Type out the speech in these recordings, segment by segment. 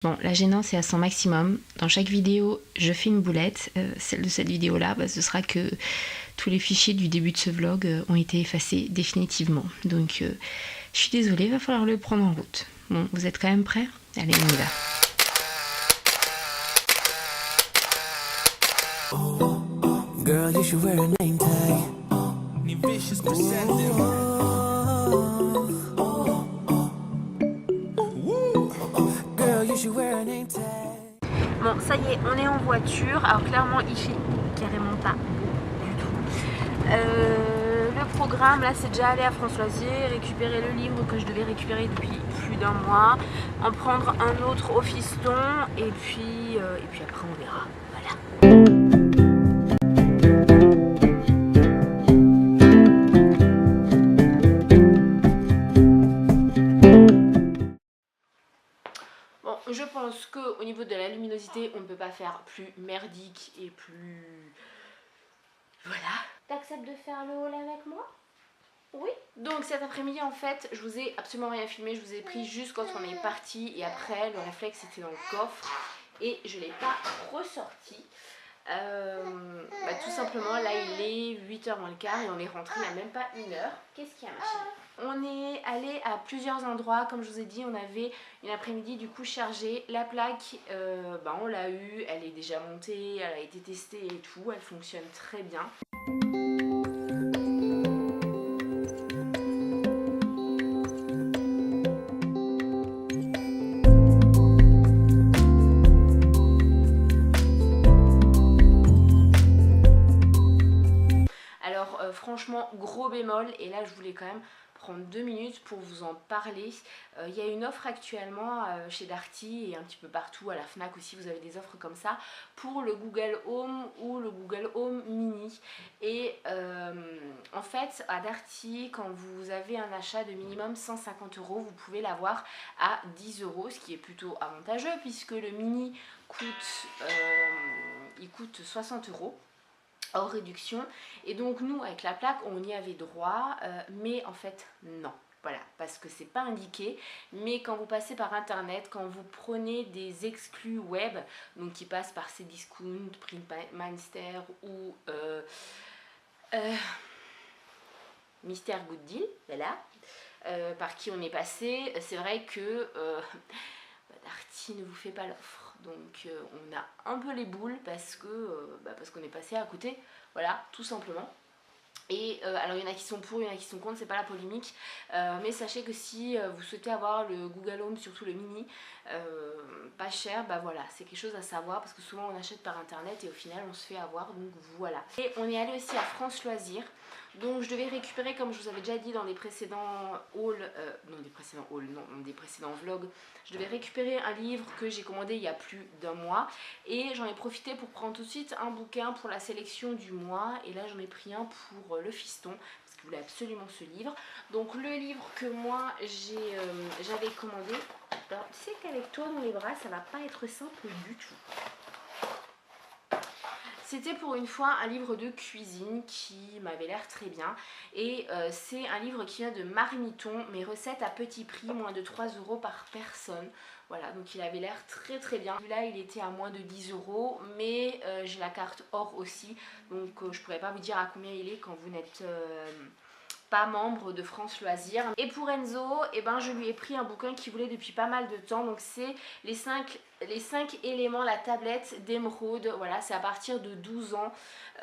Bon, la gênance est à son maximum. Dans chaque vidéo, je fais une boulette. Celle de cette vidéo-là, ce sera que tous les fichiers du début de ce vlog ont été effacés définitivement. Donc, je suis désolée, il va falloir le prendre en route. Bon, vous êtes quand même prêts? Allez, on y va. Girl, you should wear a name tag. Girl, you should wear a name tag. Bon, ça y est, on est en voiture. Alors clairement, il fait carrément pas beau du tout. Le programme, là, c'est déjà aller à France Loisirs, récupérer le livre que je devais récupérer depuis plus d'un mois, en prendre un autre au fiston, et puis après on verra. Voilà. Bon, je pense qu'au niveau de la luminosité, on ne peut pas faire plus merdique et plus... Voilà. T'acceptes de faire le haul avec moi? Oui. Donc cet après-midi, en fait, je vous ai absolument rien filmé. Je vous ai pris juste quand on est parti. Et après, le réflexe était dans le coffre. Et je ne l'ai pas ressorti. Tout simplement, là, il est 8h moins le quart et on est rentré il n'y a même pas une heure. Qu'est-ce qu'il y a, ma chérie? On est allé à plusieurs endroits. Comme je vous ai dit, on avait une après-midi du coup chargée. La plaque, on l'a eue. Elle est déjà montée. Elle a été testée et tout. Elle fonctionne très bien. Franchement, gros bémol, et là je voulais quand même prendre 2 minutes pour vous en parler. Il y a une offre actuellement chez Darty et un petit peu partout, à la Fnac aussi, vous avez des offres comme ça pour le Google Home ou le Google Home Mini. Et en fait, à Darty, quand vous avez un achat de minimum 150 €, vous pouvez l'avoir à 10 €, ce qui est plutôt avantageux puisque le Mini coûte, il coûte 60 € hors réduction. Et donc nous avec la plaque on y avait droit, mais en fait non, voilà, parce que c'est pas indiqué. Mais quand vous passez par internet, quand vous prenez des exclus web, donc qui passent par Cdiscount, Printmaster ou Mister Good Deal, voilà, par qui on est passé, c'est vrai que Darty ne vous fait pas l'offre. Donc on a un peu les boules parce qu'on est passé à côté, voilà, tout simplement. Et alors il y en a qui sont pour, il y en a qui sont contre, c'est pas la polémique, mais sachez que si vous souhaitez avoir le Google Home, surtout le mini, pas cher, voilà, c'est quelque chose à savoir parce que souvent on achète par internet et au final on se fait avoir, donc voilà. Et on est allé aussi à France Loisirs, donc je devais récupérer, comme je vous avais déjà dit dans des précédents hauls, dans des précédents vlogs, je devais récupérer un livre que j'ai commandé il y a plus d'un mois et j'en ai profité pour prendre tout de suite un bouquin pour la sélection du mois. Et là j'en ai pris un pour le fiston parce qu'il voulait absolument ce livre. Donc le livre que moi j'avais commandé, alors tu sais qu'avec toi dans les bras ça va pas être simple du tout. C'était pour une fois un livre de cuisine qui m'avait l'air très bien. Et c'est un livre qui vient de Marmiton, mes recettes à petit prix, moins de 3 € par personne. Voilà, donc il avait l'air très très bien. Là il était à moins de 10 €, mais j'ai la carte or aussi. Donc je pourrais pas vous dire à combien il est quand vous n'êtes pas membre de France Loisirs. Et pour Enzo, je lui ai pris un bouquin qu'il voulait depuis pas mal de temps. Donc c'est les 5 éléments, la tablette d'Émeraude. Voilà, c'est à partir de 12 ans.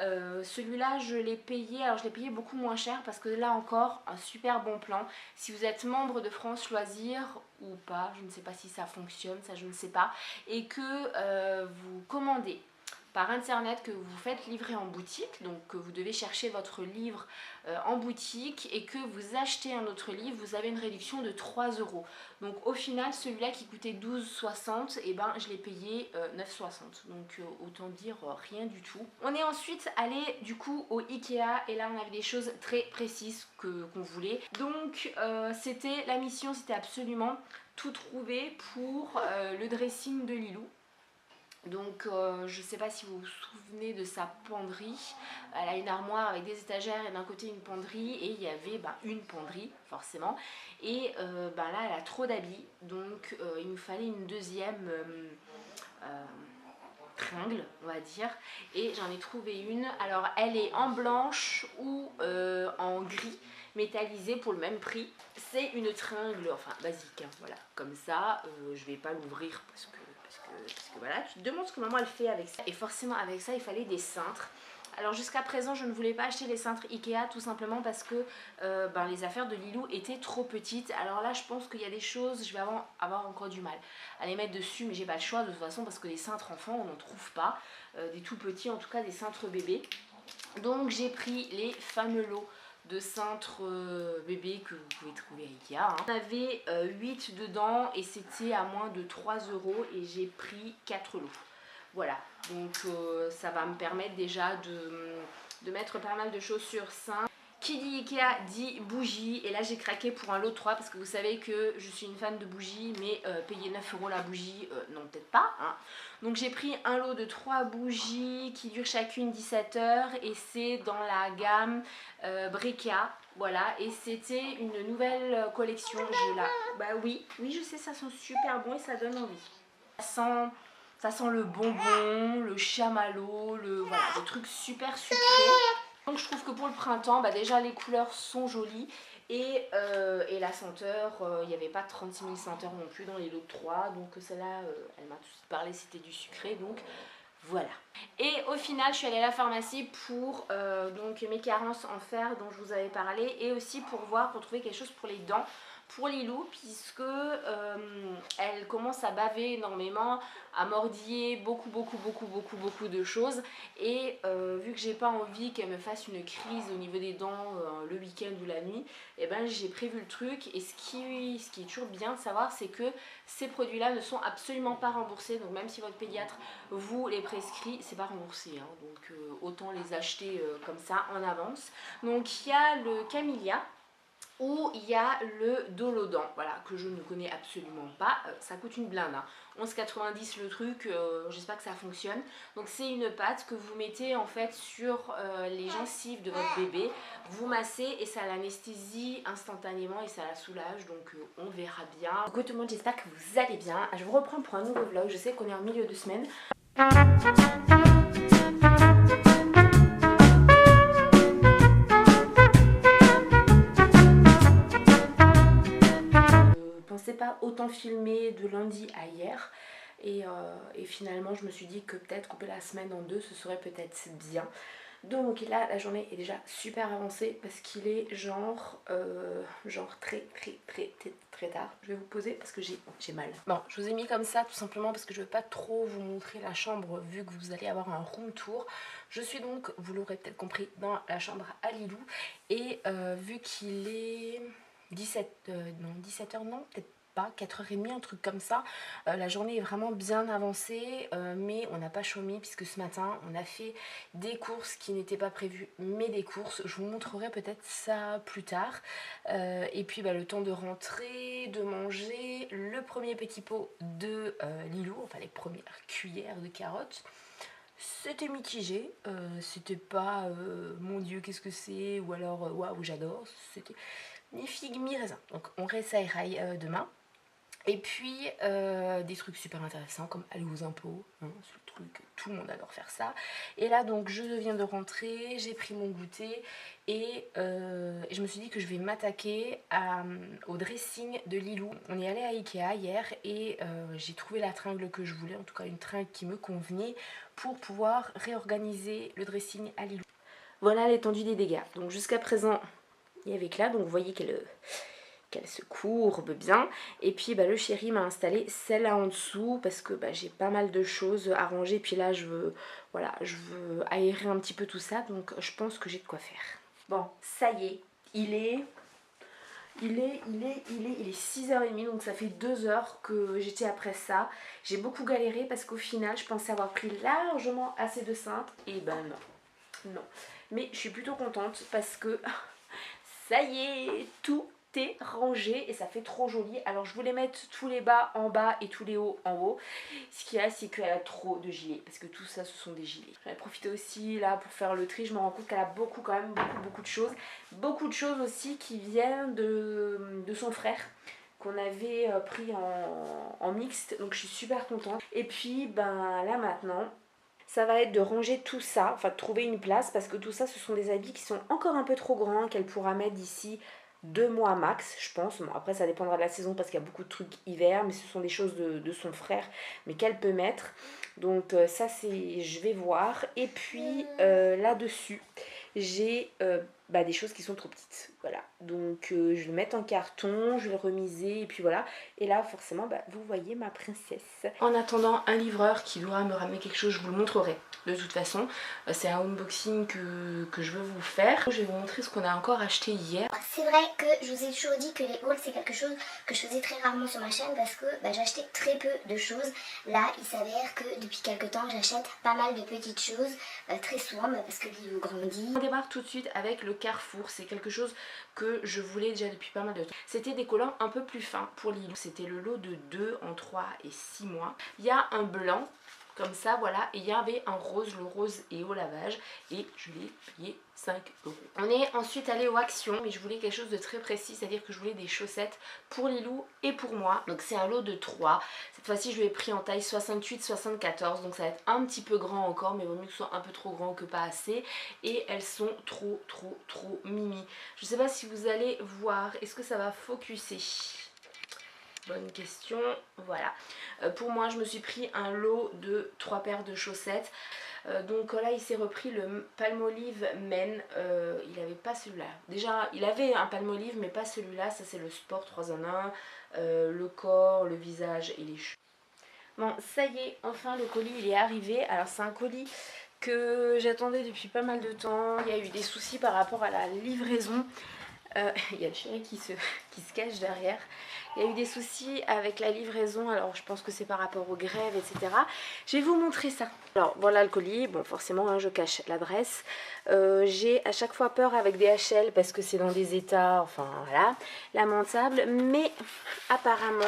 Celui-là je l'ai payé, alors je l'ai payé beaucoup moins cher parce que là encore un super bon plan. Si vous êtes membre de France Loisirs ou pas, je ne sais pas si ça fonctionne, ça je ne sais pas, et que vous commandez par internet, que vous faites livrer en boutique, donc que vous devez chercher votre livre en boutique et que vous achetez un autre livre, vous avez une réduction de 3 €. Donc au final celui-là qui coûtait 12,60, je l'ai payé 9,60, donc autant dire rien du tout. On est ensuite allé du coup au Ikea et là on avait des choses très précises qu'on voulait. Donc c'était la mission, c'était absolument tout trouver pour le dressing de Lilou. Donc je sais pas si vous vous souvenez de sa penderie. Elle a une armoire avec des étagères et d'un côté une penderie, et il y avait une penderie forcément, et là elle a trop d'habits, donc il nous fallait une deuxième tringle, on va dire, et j'en ai trouvé une. Alors elle est en blanche ou en gris métallisé pour le même prix. C'est une tringle, enfin basique, hein, voilà, comme ça. Je vais pas l'ouvrir parce que voilà, tu te demandes ce que maman elle fait avec ça. Et forcément avec ça il fallait des cintres. Alors jusqu'à présent je ne voulais pas acheter les cintres Ikea, tout simplement parce que les affaires de Lilou étaient trop petites. Alors là je pense qu'il y a des choses, je vais avoir encore du mal à les mettre dessus, mais j'ai pas le choix de toute façon parce que les cintres enfants on n'en trouve pas, des tout petits, en tout cas des cintres bébés. Donc j'ai pris les fameux lots de cintres bébés que vous pouvez trouver à Ikea, hein. On avait 8 dedans et c'était à moins de 3 € et j'ai pris 4 lots. Voilà, donc ça va me permettre déjà de mettre pas mal de choses sur cintre. Qui dit Ikea dit bougie, et là j'ai craqué pour un lot de 3 parce que vous savez que je suis une fan de bougies, mais payer 9 € la bougie, non peut-être pas, hein. Donc j'ai pris un lot de 3 bougies qui durent chacune 17 heures et c'est dans la gamme Breca, voilà, et c'était une nouvelle collection. Oui je sais, ça sent super bon et ça donne envie. Ça sent le bonbon, le chamallow, voilà, des trucs super sucrés. Donc je trouve que pour le printemps, déjà les couleurs sont jolies et la senteur, il n'y avait pas 36 000 senteurs non plus dans les lots de 3. Donc celle-là, elle m'a tout de suite parlé, c'était du sucré, donc voilà. Et au final, je suis allée à la pharmacie pour donc mes carences en fer dont je vous avais parlé, et aussi pour trouver quelque chose pour les dents pour Lilou, puisque elle commence à baver énormément, à mordiller beaucoup de choses, et vu que j'ai pas envie qu'elle me fasse une crise au niveau des dents le week-end ou la nuit, et j'ai prévu le truc. Et ce qui est toujours bien de savoir, c'est que ces produits là ne sont absolument pas remboursés, donc même si votre pédiatre vous les prescrit, c'est pas remboursé, hein, donc autant les acheter comme ça en avance. Donc il y a le Camellia, ou il y a le Dolodent, voilà, que je ne connais absolument pas. Ça coûte une blinde, hein. 11,90 le truc, j'espère que ça fonctionne. Donc c'est une pâte que vous mettez en fait sur les gencives de votre bébé, vous massez et ça l'anesthésie instantanément et ça la soulage, donc on verra bien. Coucou tout le monde, j'espère que vous allez bien. Je vous reprends pour un nouveau vlog, je sais qu'on est en milieu de semaine. Pas autant filmer de lundi à hier, et finalement je me suis dit que peut-être couper la semaine en deux ce serait peut-être bien. Donc là la journée est déjà super avancée parce qu'il est genre très tard. Je vais vous poser parce que j'ai mal. Bon, je vous ai mis comme ça tout simplement parce que je veux pas trop vous montrer la chambre vu que vous allez avoir un room tour. Je suis donc, vous l'aurez peut-être compris, dans la chambre à Lilou, et vu qu'il est 17h, non, peut-être pas, 4h30, un truc comme ça. La journée est vraiment bien avancée, mais on n'a pas chômé puisque ce matin on a fait des courses qui n'étaient pas prévues, mais des courses. Je vous montrerai peut-être ça plus tard. Et puis le temps de rentrer, de manger le premier petit pot de Lilou, enfin les premières cuillères de carottes. C'était mitigé, c'était pas mon dieu qu'est-ce que c'est, ou alors waouh j'adore, c'était ni figue ni raisin. Donc on réessayera demain. Et puis des trucs super intéressants comme aller aux impôts, hein, ce truc, tout le monde adore faire ça. Et là donc je viens de rentrer, j'ai pris mon goûter et je me suis dit que je vais m'attaquer au dressing de Lilou. On est allé à Ikea hier et j'ai trouvé la tringle que je voulais, en tout cas une tringle qui me convenait pour pouvoir réorganiser le dressing à Lilou. Voilà l'étendue des dégâts. Donc jusqu'à présent il y avait que là, donc vous voyez qu'elle se courbe bien, et puis le chéri m'a installé celle-là en dessous parce que j'ai pas mal de choses à ranger, puis là je veux aérer un petit peu tout ça, donc je pense que j'ai de quoi faire. Bon, ça y est, il est 6h30, donc ça fait 2 heures que j'étais après ça. J'ai beaucoup galéré parce qu'au final je pensais avoir pris largement assez de cintres, et non, mais je suis plutôt contente parce que ça y est, tout est rangé et ça fait trop joli. Alors je voulais mettre tous les bas en bas et tous les hauts en haut. Ce qu'il y a, c'est qu'elle a trop de gilets parce que tout ça ce sont des gilets. J'en ai profité aussi là pour faire le tri. Je me rends compte qu'elle a beaucoup, quand même beaucoup de choses. Beaucoup de choses aussi qui viennent de son frère, qu'on avait pris en mixte, donc je suis super contente. Et puis ben là maintenant ça va être de ranger tout ça, enfin de trouver une place, parce que tout ça ce sont des habits qui sont encore un peu trop grands, qu'elle pourra mettre d'ici 2 mois max, je pense. Bon, après ça dépendra de la saison parce qu'il y a beaucoup de trucs hiver, mais ce sont des choses de son frère, mais qu'elle peut mettre. Donc ça c'est, je vais voir. Et puis là-dessus j'ai des choses qui sont trop petites, voilà. Donc je vais le mettre en carton, je vais le remiser et puis voilà. Et là forcément vous voyez ma princesse. En attendant un livreur qui doit me ramener quelque chose, je vous le montrerai de toute façon. C'est un unboxing que je veux vous faire. Je vais vous montrer ce qu'on a encore acheté hier. C'est vrai que je vous ai toujours dit que les hauls c'est quelque chose que je faisais très rarement sur ma chaîne parce que j'achetais très peu de choses. Là il s'avère que depuis quelques temps j'achète pas mal de petites choses, très souvent parce que Lilou grandit. On démarre tout de suite avec le Carrefour. C'est quelque chose que je voulais déjà depuis pas mal de temps. C'était des collants un peu plus fins pour Lilou. C'était le lot de 2 en 3 et 6 mois. Il y a un blanc comme ça, voilà, et il y avait un rose, le rose est au lavage et je l'ai payé 5 €. On est ensuite allé au Action, mais je voulais quelque chose de très précis, c'est-à-dire que je voulais des chaussettes pour Lilou et pour moi. Donc c'est un lot de 3. Cette fois-ci je lui ai pris en taille 68-74, donc ça va être un petit peu grand encore, mais vaut mieux que ce soit un peu trop grand que pas assez. Et elles sont trop mimi. Je sais pas si vous allez voir, est-ce que ça va focuser? Bonne question, voilà. Pour moi, je me suis pris un lot de 3 paires de chaussettes. Donc là, il s'est repris le Palmolive Men. Il avait pas celui-là. Déjà, il avait un Palmolive, mais pas celui-là. Ça, c'est le sport 3 en 1. Le corps, le visage et les cheveux. Bon, ça y est, enfin, le colis, il est arrivé. Alors, c'est un colis que j'attendais depuis pas mal de temps. Il y a eu des soucis par rapport à la livraison. Il y a le chéri qui se cache derrière. Il y a eu des soucis avec la livraison, alors je pense que c'est par rapport aux grèves, etc. Je vais vous montrer ça. Alors voilà le colis, bon forcément hein, je cache l'adresse. J'ai à chaque fois peur avec des HL parce que c'est dans des états, enfin voilà, lamentables. Mais apparemment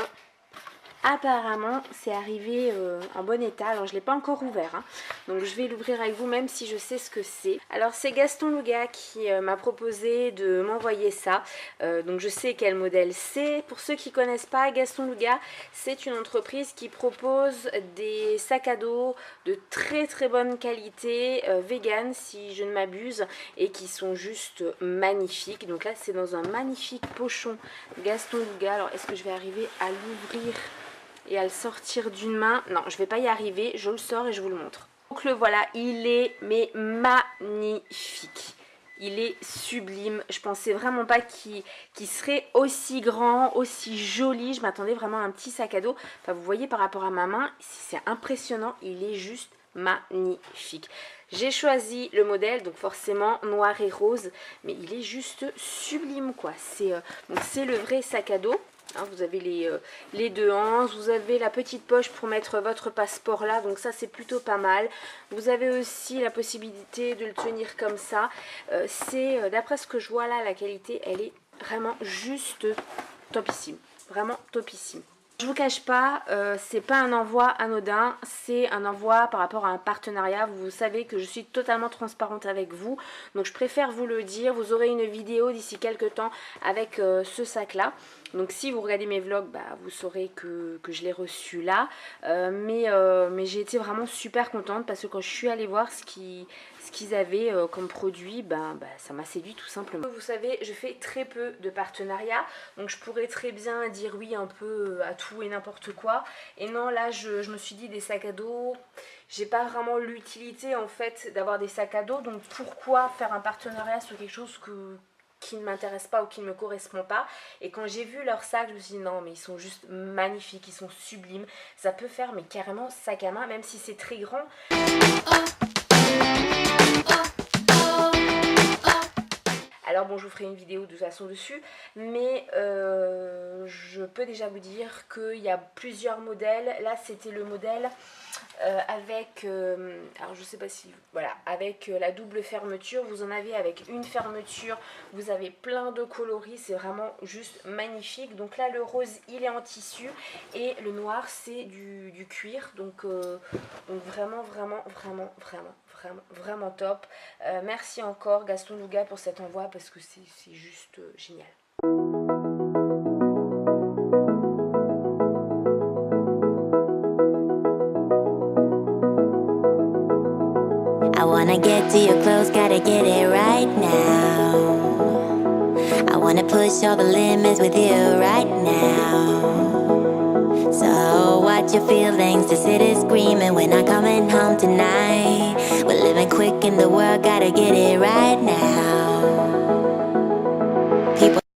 c'est arrivé en bon état. Alors je ne l'ai pas encore ouvert hein. Donc je vais l'ouvrir avec vous même si je sais ce que c'est. Alors c'est Gaston Louga qui m'a proposé de m'envoyer ça. Donc je sais quel modèle c'est. Pour ceux qui ne connaissent pas, Gaston Louga c'est une entreprise qui propose des sacs à dos de très bonne qualité, vegan si je ne m'abuse, et qui sont juste magnifiques. Donc là c'est dans un magnifique pochon Gaston Louga. Alors est-ce que je vais arriver à l'ouvrir et à le sortir d'une main? Non, je vais pas y arriver, je le sors et je vous le montre. Donc le voilà, il est mais magnifique. Il est sublime. Je pensais vraiment pas qu'il serait aussi grand, aussi joli. Je m'attendais vraiment à un petit sac à dos. Enfin, vous voyez par rapport à ma main, c'est impressionnant. Il est juste magnifique. J'ai choisi le modèle, donc forcément noir et rose, mais il est juste sublime quoi. C'est le vrai sac à dos. Hein, vous avez les 2 hanches, vous avez la petite poche pour mettre votre passeport là, donc ça c'est plutôt pas mal. Vous avez aussi la possibilité de le tenir comme ça. D'après ce que je vois là, la qualité elle est vraiment juste topissime, vraiment topissime. Je vous cache pas, c'est pas un envoi anodin, c'est un envoi par rapport à un partenariat. Vous savez que je suis totalement transparente avec vous, donc je préfère vous le dire. Vous aurez une vidéo d'ici quelques temps avec ce sac là. Donc si vous regardez mes vlogs, vous saurez que je l'ai reçu là. Mais j'ai été vraiment super contente parce que quand je suis allée voir ce qu'ils avaient comme produit, ça m'a séduit tout simplement. Vous savez, je fais très peu de partenariats, donc je pourrais très bien dire oui un peu à tout et n'importe quoi. Et non, là je me suis dit des sacs à dos, j'ai pas vraiment l'utilité en fait d'avoir des sacs à dos, donc pourquoi faire un partenariat sur quelque chose qui ne m'intéresse pas ou qui ne me correspond pas. Et quand j'ai vu leurs sacs, je me suis dit non mais ils sont juste magnifiques, ils sont sublimes, ça peut faire mais carrément sac à main même si c'est très grand. alors bon, je vous ferai une vidéo de toute façon dessus, mais je peux déjà vous dire qu'il y a plusieurs modèles. Là c'était le modèle avec, alors je sais pas si, voilà, avec la double fermeture. Vous en avez avec une fermeture, vous avez plein de coloris, c'est vraiment juste magnifique. Donc là le rose il est en tissu et le noir c'est du cuir, donc vraiment top. Merci encore Gaston Louga pour cet envoi parce que c'est juste génial. I wanna get to your clothes, gotta get it right now. I wanna push all the limits with you right now. So watch your feelings, the city's screaming, we're not coming home tonight. We're living quick in the world, gotta get it right now.